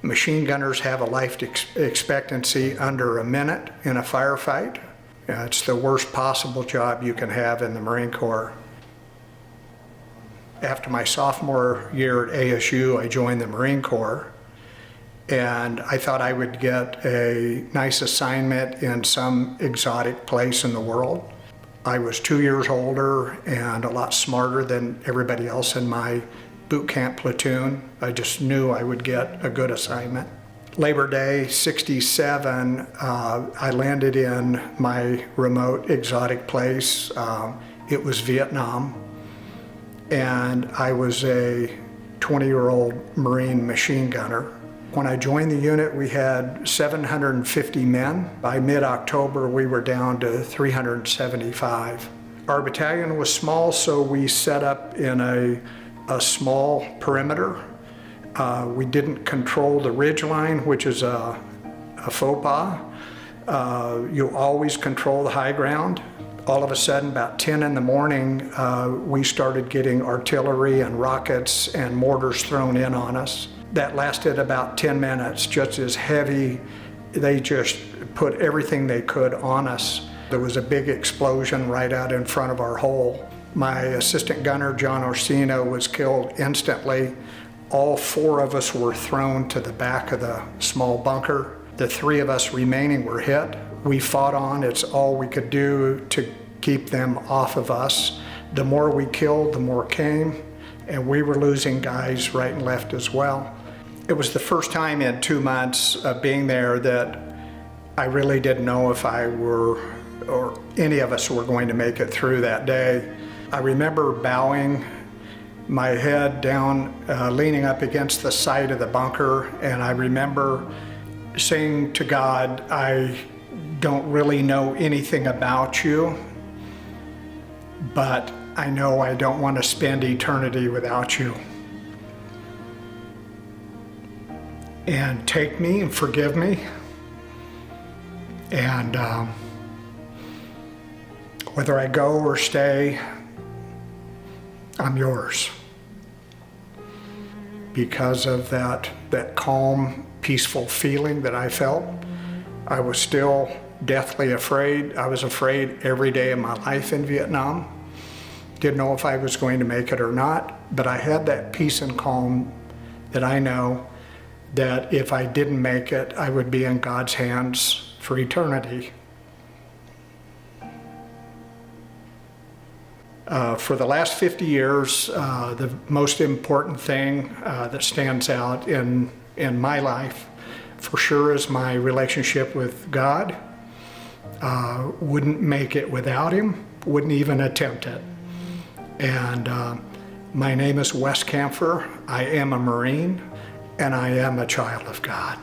Machine gunners have a life expectancy under a minute in a firefight. It's the worst possible job you can have in the Marine Corps. After my sophomore year at ASU, I joined the Marine Corps, and I thought I would get a nice assignment in some exotic place in the world. I was 2 years older and a lot smarter than everybody else in my boot camp platoon. I just knew I would get a good assignment. Labor Day '67, I landed in my remote exotic place. It was Vietnam, and I was a 20-year-old Marine machine gunner. When I joined the unit, we had 750 men. By mid-October, we were down to 375. Our battalion was small, so we set up in a small perimeter. We didn't control the ridge line, which is a faux pas. You always control the high ground. All of a sudden, about 10 in the morning, we started getting artillery and rockets and mortars thrown in on us. That lasted about 10 minutes, just as heavy. They just put everything they could on us. There was a big explosion right out in front of our hole. My assistant gunner, John Orsino, was killed instantly. All 4 of us were thrown to the back of the small bunker. The 3 of us remaining were hit. We fought on. It's all we could do to keep them off of us. The more we killed, the more came, and we were losing guys right and left as well. It was the first time in 2 months of being there that I really didn't know if I were, or any of us were going to make it through that day. I remember bowing my head down, leaning up against the side of the bunker, and I remember saying to God, I don't really know anything about you, but I know I don't want to spend eternity without you. And take me and forgive me, and whether I go or stay, I'm yours. Because of that calm, peaceful feeling that I felt, I was still deathly afraid. I was afraid every day of my life in Vietnam. Didn't know if I was going to make it or not, but I had that peace and calm that I know that if I didn't make it, I would be in God's hands for eternity. For the last 50 years, the most important thing that stands out in my life, for sure, is my relationship with God. Wouldn't make it without Him, wouldn't even attempt it. And my name is Wes Kampfer. I am a Marine, and I am a child of God.